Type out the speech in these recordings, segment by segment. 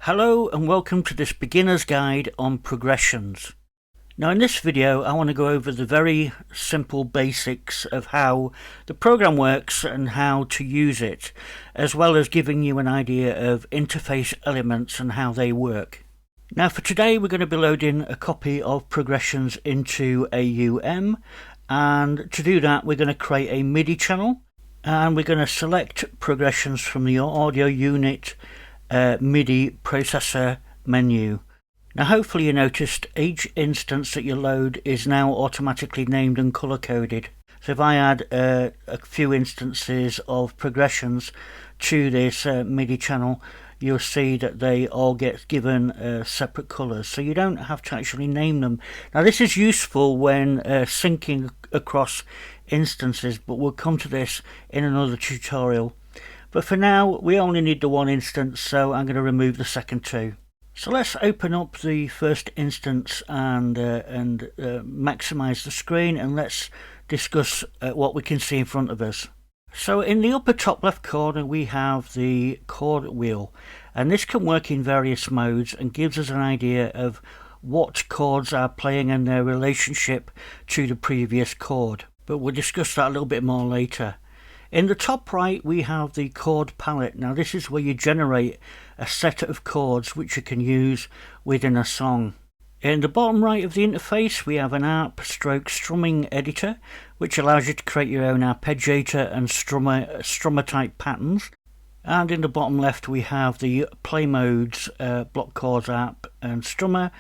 Hello and welcome to this beginner's guide on progressions. Now in this video I want to go over the very simple basics of how the program works and how to use it, as well as giving you an idea of interface elements and how they work. Now for today we're going to be loading a copy of Progrsssions into AUM, and to do that we're going to create a MIDI channel and we're going to select Progrsssions from the audio unit MIDI processor menu. Now hopefully you noticed each instance that you load is now automatically named and color coded. So if I add a few instances of Progrsssions to this MIDI channel, you'll see that they all get given separate colors, so you don't have to actually name them. Now this is useful when syncing across instances, but we'll come to this in another tutorial. But for now we only need the one instance, so I'm going to remove the second two. So let's open up the first instance and maximize the screen, and let's discuss what we can see in front of us. So in the upper top left corner we have the chord wheel, and this can work in various modes and gives us an idea of what chords are playing and their relationship to the previous chord. But we'll discuss that a little bit more later. In the top right we have the chord palette. Now this is where you generate a set of chords which you can use within a song. In the bottom right of the interface we have an ARP stroke strumming editor, which allows you to create your own arpeggiator and strummer type patterns. And in the bottom left we have the play modes, block chords, ARP and strummer,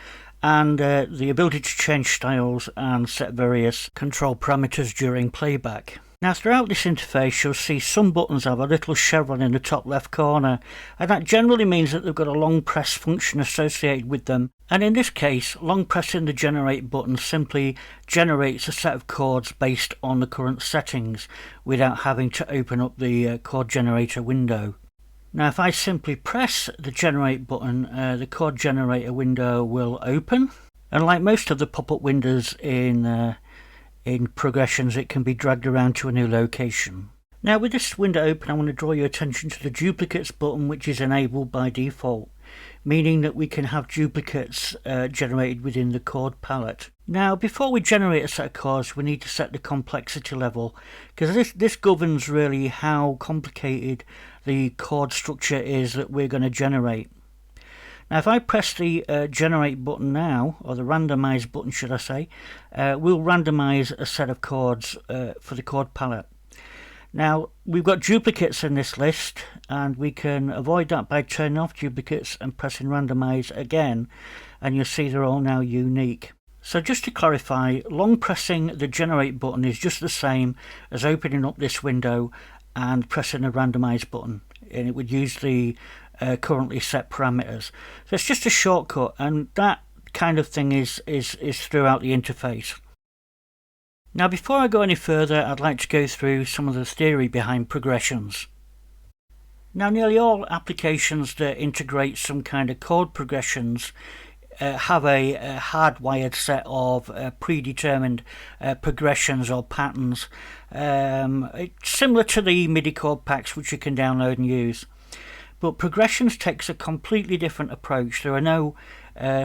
and the ability to change styles and set various control parameters during playback. Now throughout this interface you'll see some buttons have a little chevron in the top left corner, and that generally means that they've got a long press function associated with them, and in this case long pressing the generate button simply generates a set of chords based on the current settings without having to open up the chord generator window. Now if I simply press the generate button, the chord generator window will open, and like most of the pop-up windows in Progrsssions, it can be dragged around to a new location. Now with this window open I want to draw your attention to the duplicates button, which is enabled by default, meaning that we can have duplicates generated within the chord palette. Now before we generate a set of chords we need to set the complexity level, because this governs really how complicated the chord structure is that we're going to generate. Now if I press the generate button now, or the randomize button should I say, we'll randomize a set of chords for the chord palette. Now we've got duplicates in this list, and we can avoid that by turning off duplicates and pressing randomize again, and you'll see they're all now unique. So just to clarify, long pressing the generate button is just the same as opening up this window and pressing the randomize button, and it would use the currently set parameters. So it's just a shortcut, and that kind of thing is throughout the interface. Now before I go any further I'd like to go through some of the theory behind Progrsssions. Now nearly all applications that integrate some kind of chord progressions have a hardwired set of predetermined progressions or patterns, similar to the MIDI chord packs which you can download and use. But Progrsssions takes a completely different approach. There are no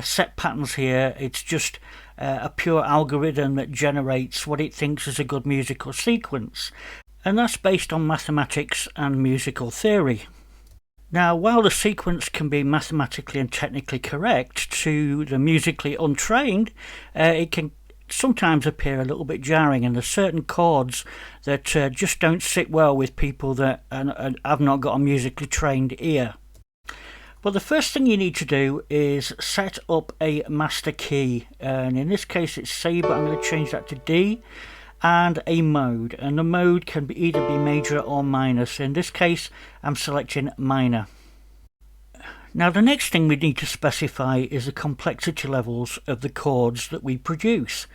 set patterns here. It's just a pure algorithm that generates what it thinks is a good musical sequence, and that's based on mathematics and musical theory. Now while the sequence can be mathematically and technically correct, to the musically untrained it can sometimes appear a little bit jarring, and there's certain chords that just don't sit well with people that have not got a musically trained ear. But the first thing you need to do is set up a master key, and in this case it's C, but I'm going to change that to D, and a mode, and the mode can either be major or minor, so in this case I'm selecting minor. Now the next thing we need to specify is the complexity levels of the chords that we produce,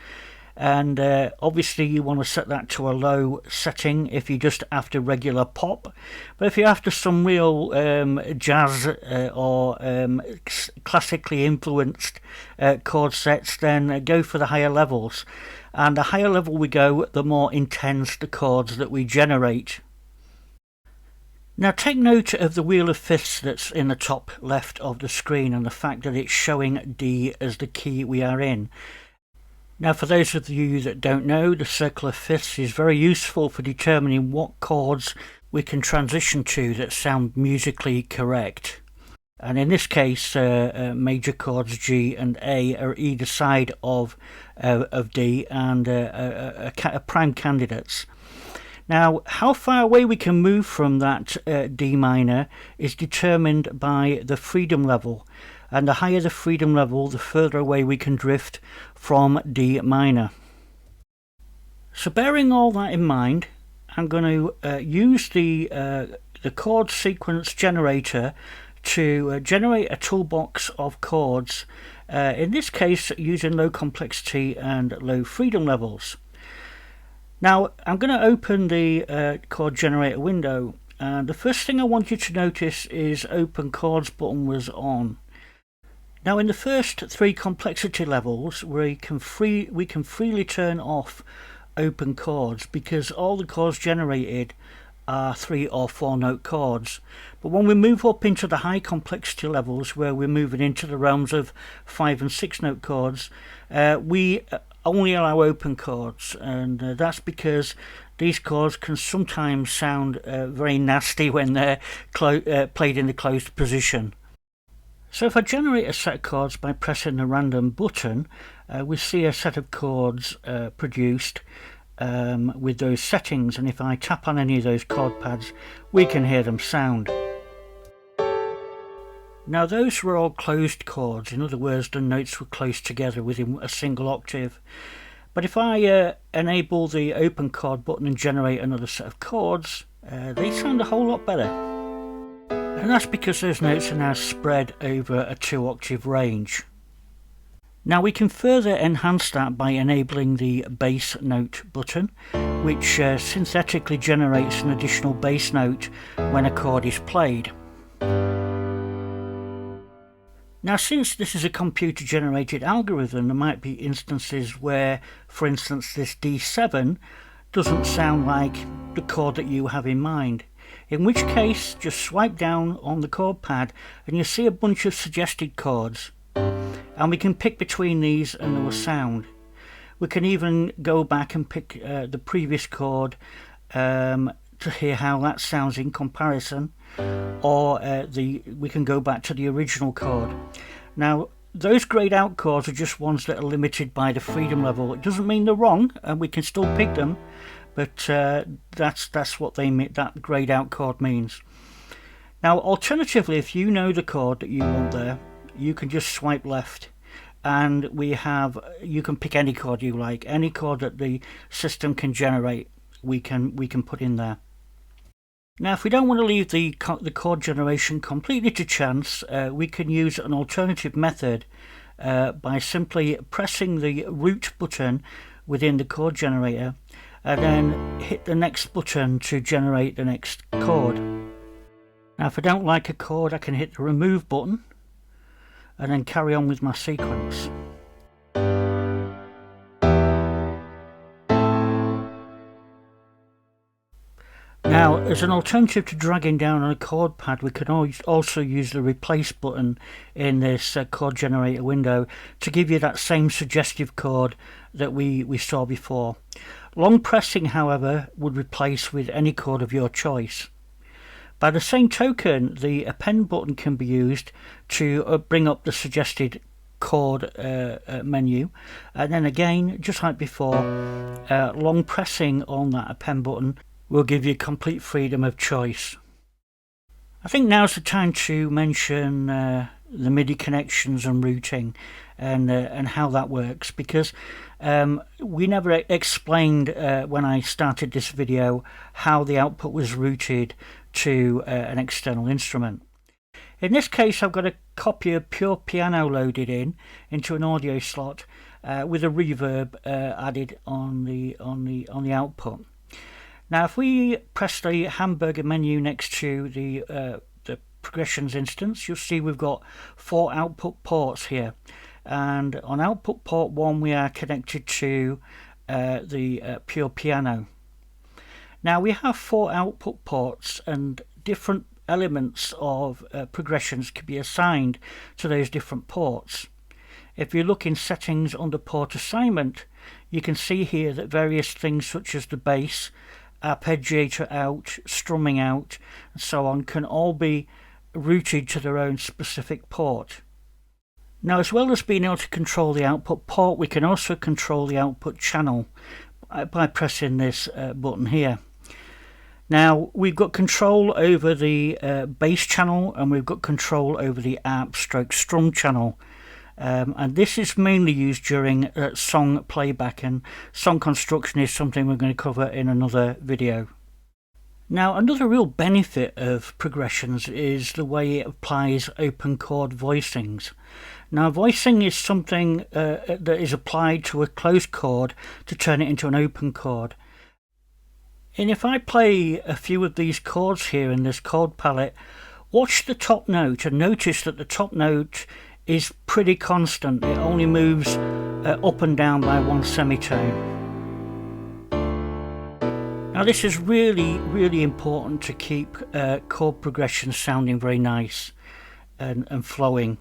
and obviously you want to set that to a low setting if you're just after regular pop, but if you're after some real jazz or classically influenced chord sets, then go for the higher levels. and the higher level we go, the more intense the chords that we generate. Now take note of the wheel of fifths that's in the top left of the screen and the fact that it's showing D as the key we are in. Now for those of you that don't know, the circle of fifths is very useful for determining what chords we can transition to that sound musically correct. And in this case, major chords G and A are either side of D and prime candidates. Now, how far away we can move from that D minor is determined by the freedom level, and the higher the freedom level, the further away we can drift from D minor. So bearing all that in mind, I'm going to use the chord sequence generator to generate a toolbox of chords, in this case using low complexity and low freedom levels. Now I'm going to open the chord generator window, and the first thing I want you to notice is Open Chords button was on. Now in the first three complexity levels we can freely turn off Open Chords because all the chords generated are 3 or 4 note chords. But when we move up into the high complexity levels, where we're moving into the realms of 5 and 6 note chords, we only allow open chords, and that's because these chords can sometimes sound very nasty when they're played in the closed position. So if I generate a set of chords by pressing the random button, we see a set of chords produced with those settings, and if I tap on any of those chord pads we can hear them sound. Now those were all closed chords, in other words the notes were close together within a single octave. But if I enable the open chord button and generate another set of chords, they sound a whole lot better. And that's because those notes are now spread over a 2 octave range. Now we can further enhance that by enabling the bass note button, which synthetically generates an additional bass note when a chord is played. Now since this is a computer generated algorithm, there might be instances where, for instance, this D7 doesn't sound like the chord that you have in mind, in which case just swipe down on the chord pad and you see a bunch of suggested chords, and we can pick between these and they will sound. We can even go back and pick the previous chord to hear how that sounds in comparison, or we can go back to the original chord. Now those grayed out chords are just ones that are limited by the freedom level. It doesn't mean they're wrong, and we can still pick them, but that's what they mean, that grayed out chord means. Now alternatively, if you know the chord that you want there, you can just swipe left and you can pick any chord you like, any chord that the system can generate we can put in there. Now if we don't want to leave the chord generation completely to chance, we can use an alternative method by simply pressing the root button within the chord generator and then hit the next button to generate the next chord. Now if I don't like a chord, I can hit the remove button and then carry on with my sequence. Now, as an alternative to dragging down on a chord pad, we can also use the replace button in this chord generator window to give you that same suggestive chord that we saw before. Long pressing, however, would replace with any chord of your choice. By the same token, the append button can be used to bring up the suggested chord menu, and then again, just like before, long pressing on that append button will give you complete freedom of choice. I think now's the time to mention the MIDI connections and routing and how that works, because we never explained when I started this video how the output was routed to an external instrument. In this case I've got a copy of pure piano loaded into an audio slot with a reverb added on the output. Now if we press the hamburger menu next to the Progrsssions instance, you'll see we've got 4 output ports here, and on output port 1 we are connected to the pure piano. Now we have 4 output ports, and different elements of progressions can be assigned to those different ports. If you look in settings under port assignment, you can see here that various things such as the bass, arpeggiator out, strumming out, and so on can all be routed to their own specific port. Now, as well as being able to control the output port, we can also control the output channel by pressing this button here. Now we've got control over the bass channel, and we've got control over the arp stroke strum channel, and this is mainly used during song playback, and song construction is something we're going to cover in another video. Now, another real benefit of Progrsssions is the way it applies open chord voicings. Now, voicing is something that is applied to a closed chord to turn it into an open chord. And if I play a few of these chords here in this chord palette, watch the top note and notice that the top note is pretty constant. It only moves up and down by 1 semitone. Now this is really important to keep chord progression sounding very nice and flowing.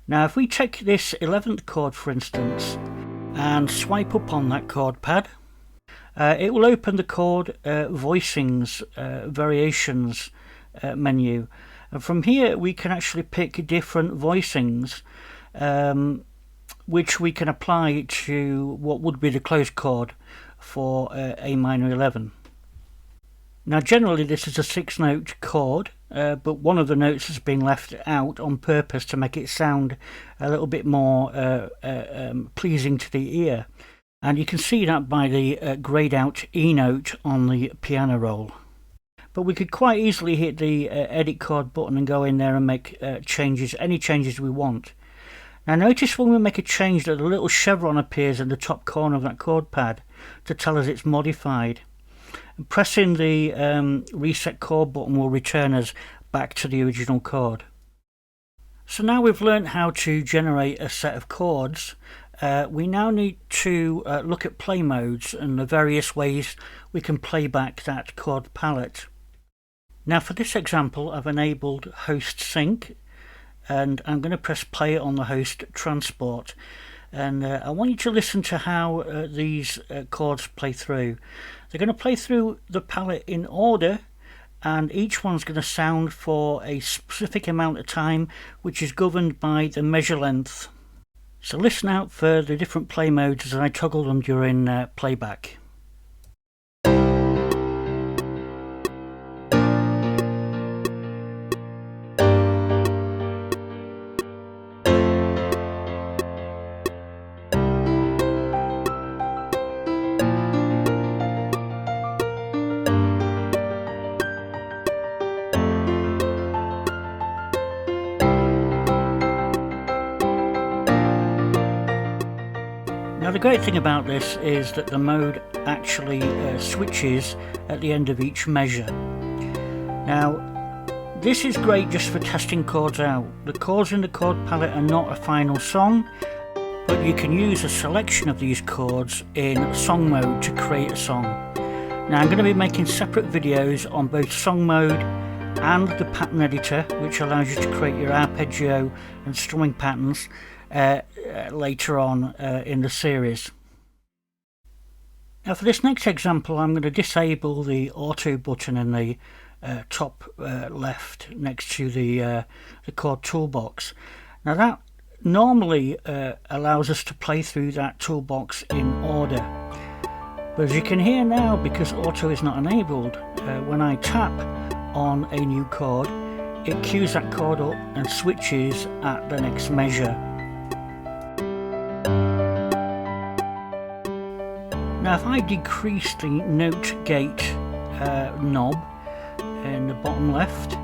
Now if we take this 11th chord for instance and swipe up on that chord pad, it will open the chord Voicings variations menu, and from here we can actually pick different voicings which we can apply to what would be the closed chord for A minor 11. Now generally this is a 6-note chord, but one of the notes has been left out on purpose to make it sound a little bit more pleasing to the ear. And you can see that by the grayed out E note on the piano roll. But we could quite easily hit the edit chord button and go in there and make changes, any changes we want. Now notice when we make a change that a little chevron appears in the top corner of that chord pad to tell us it's modified. And pressing the reset chord button will return us back to the original chord. So now we've learned how to generate a set of chords. We now need to look at play modes and the various ways we can play back that chord palette. Now for this example I've enabled host sync, and I'm going to press play on the host transport, and I want you to listen to how these chords play through. They're going to play through the palette in order, and each one's going to sound for a specific amount of time which is governed by the measure length. So listen out for the different play modes as I toggle them during playback. Now the great thing about this is that the mode actually switches at the end of each measure. Now this is great just for testing chords out. The chords in the chord palette are not a final song, but you can use a selection of these chords in song mode to create a song. Now I'm going to be making separate videos on both song mode and the pattern editor, which allows you to create your arpeggio and strumming patterns later on in the series. Now for this next example I'm going to disable the auto button in the top left next to the chord toolbox. Now that normally allows us to play through that toolbox in order, but as you can hear now, because auto is not enabled, when I tap on a new chord it cues that chord up and switches at the next measure. Now if I decrease the note gate knob in the bottom left,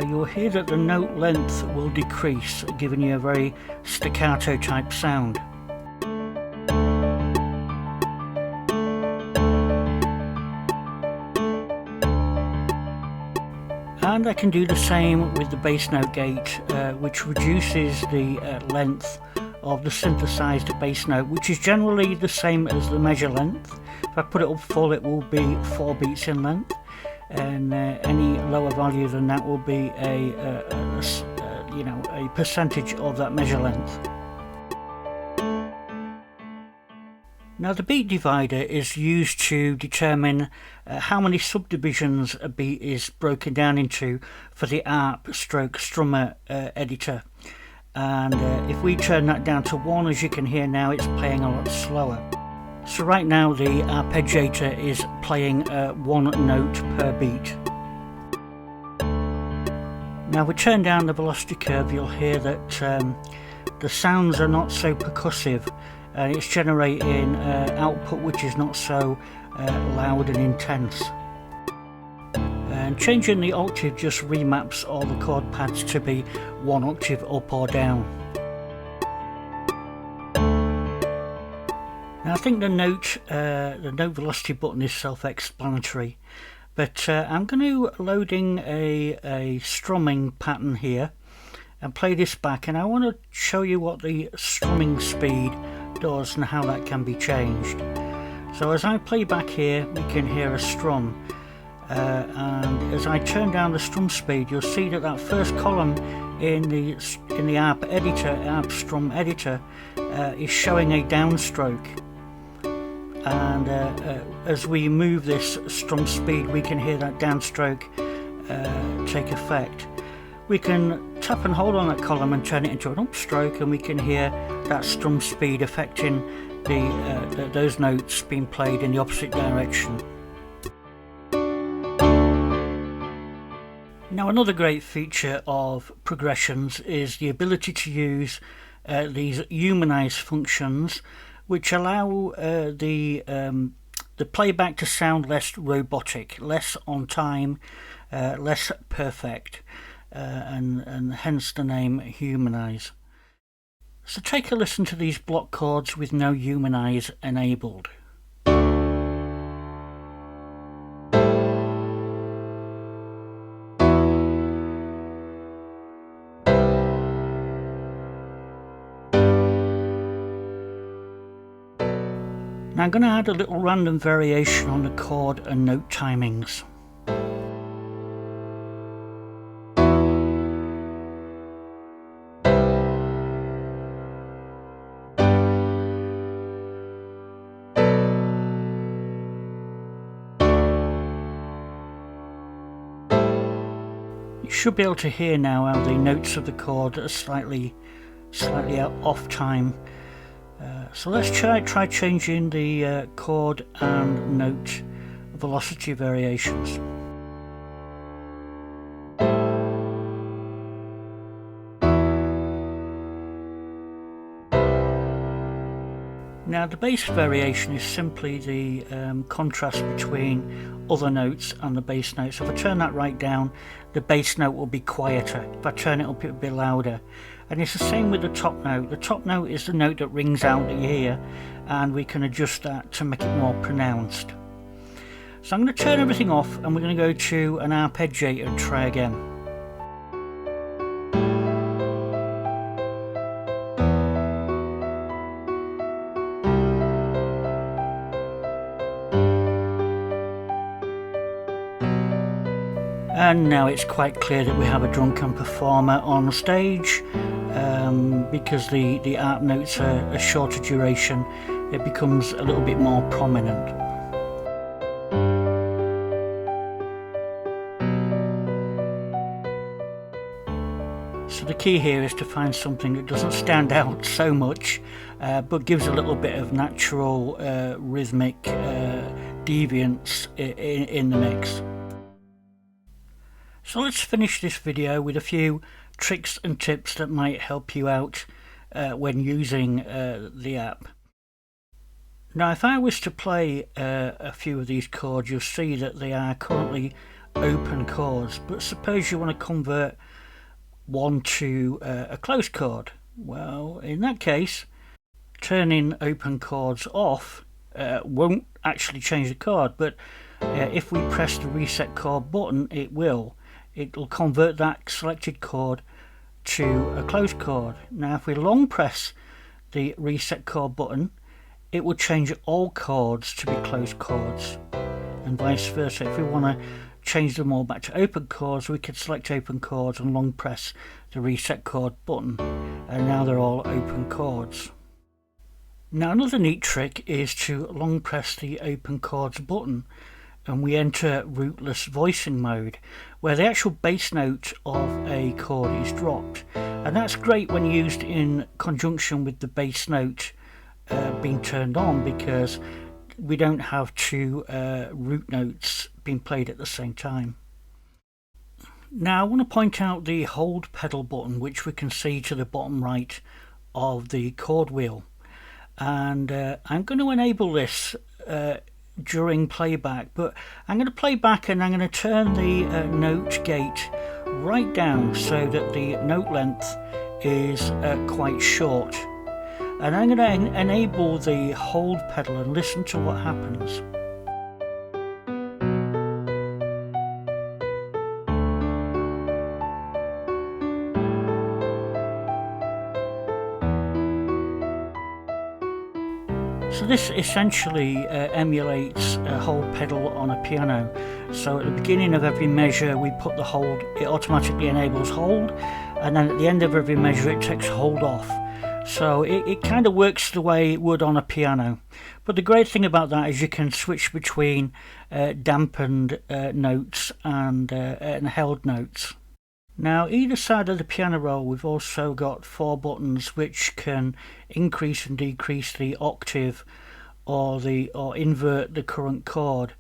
you'll hear that the note length will decrease, giving you a very staccato type sound. And I can do the same with the bass note gate, which reduces the length of the synthesized bass note, which is generally the same as the measure length. If I put it up full, it will be 4 beats in length, and any lower value than that will be a percentage of that measure length. Now the beat divider is used to determine how many subdivisions a beat is broken down into for the ARP stroke strummer editor, and if we turn that down to 1, as you can hear now, it's playing a lot slower. So right now the arpeggiator is playing 1 note per beat. Now we turn down the velocity curve, you'll hear that the sounds are not so percussive, and it's generating output which is not so loud and intense. And changing the octave just remaps all the chord pads to be 1 octave up or down. Now I think the note velocity button is self-explanatory, but I'm going to loading a strumming pattern here and play this back, and I want to show you what the strumming speed does and how that can be changed. So as I play back here, we can hear a strum, and as I turn down the strum speed, you'll see that that first column in the ARP editor, ARP strum editor, is showing a downstroke. And as we move this strum speed, we can hear that downstroke take effect. We can tap and hold on that column and turn it into an upstroke, and we can hear that strum speed affecting those notes being played in the opposite direction. Now another great feature of Progrsssions is the ability to use these Humanize functions, which allow the playback to sound less robotic, less on time, less perfect, and hence the name Humanize. So take a listen to these block chords with no Humanize enabled. Now I'm going to add a little random variation on the chord and note timings. You should be able to hear now how the notes of the chord are slightly off time. So let's try changing the chord and note velocity variations. Now the bass variation is simply the contrast between other notes and the bass note. So if I turn that right down, the bass note will be quieter. If I turn it up, it will be louder. And it's the same with the top note. The top note is the note that rings out the ear, and we can adjust that to make it more pronounced. So I'm going to turn everything off, and we're going to go to an arpeggiator and try again. And now it's quite clear that we have a drunken performer on stage. Because the ARP notes are a shorter duration, it becomes a little bit more prominent. So the key here is to find something that doesn't stand out so much, but gives a little bit of natural rhythmic deviance in the mix. So let's finish this video with a few tricks and tips that might help you out when using the app. Now if I was to play a few of these chords, you'll see that they are currently open chords, but suppose you want to convert one to a closed chord. Well, in that case, turning open chords off won't actually change the chord, but if we press the reset chord button, it will convert that selected chord to a closed chord. Now if we long press the reset chord button, it will change all chords to be closed chords, and vice versa. If we want to change them all back to open chords, we can select open chords and long press the reset chord button, and now they're all open chords. Now another neat trick is to long press the open chords button and we enter rootless voicing mode, where the actual bass note of a chord is dropped, and that's great when used in conjunction with the bass note being turned on, because we don't have two root notes being played at the same time. Now I want to point out the hold pedal button, which we can see to the bottom right of the chord wheel, and I'm going to enable this during playback, but I'm going to play back and I'm going to turn the note gate right down so that the note length is quite short, and I'm going to enable the hold pedal and listen to what happens. So this essentially emulates a hold pedal on a piano. So at the beginning of every measure we put the hold, it automatically enables hold, and then at the end of every measure it takes hold off. So it kind of works the way it would on a piano. But the great thing about that is you can switch between dampened notes and held notes. Now either side of the piano roll we've also got 4 buttons which can increase and decrease the octave or invert the current chord.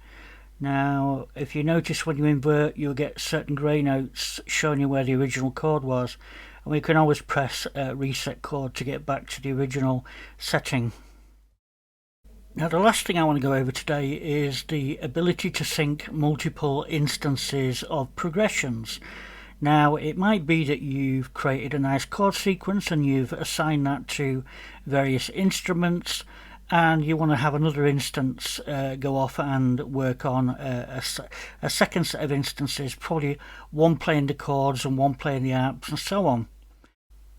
Now if you notice, when you invert you'll get certain grey notes showing you where the original chord was, and we can always press reset chord to get back to the original setting. Now the last thing I want to go over today is the ability to sync multiple instances of progressions. Now it might be that you've created a nice chord sequence and you've assigned that to various instruments, and you want to have another instance go off and work on a second set of instances, probably one playing the chords and one playing the arps and so on.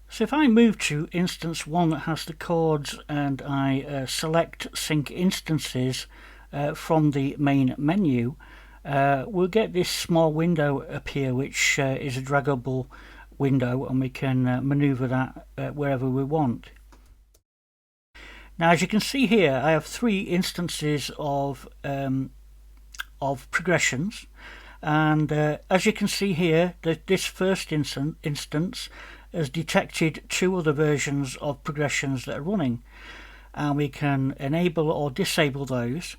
So if I move to instance 1 that has the chords and I select sync instances from the main menu, we'll get this small window appear, which is a draggable window, and we can maneuver that wherever we want. Now as you can see here, I have 3 instances of progressions, and as you can see here, this first instance has detected 2 other versions of progressions that are running, and we can enable or disable those.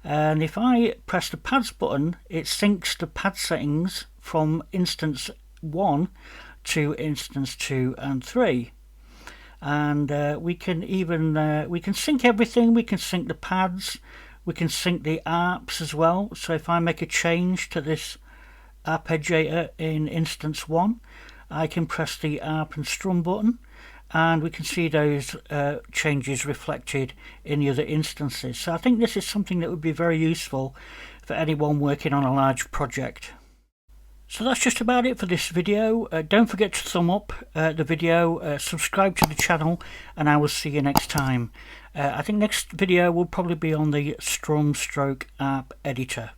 And if I press the pads button, it syncs the pad settings from instance 1 to instance 2 and 3. And we can even we can sync everything. We can sync the pads, we can sync the arps as well. So if I make a change to this arpeggiator in instance 1, I can press the arp and strum button, and we can see those changes reflected in the other instances. So I think this is something that would be very useful for anyone working on a large project. So that's just about it for this video. Don't forget to thumb up the video, subscribe to the channel, and I will see you next time. I think next video will probably be on the strum stroke arp editor.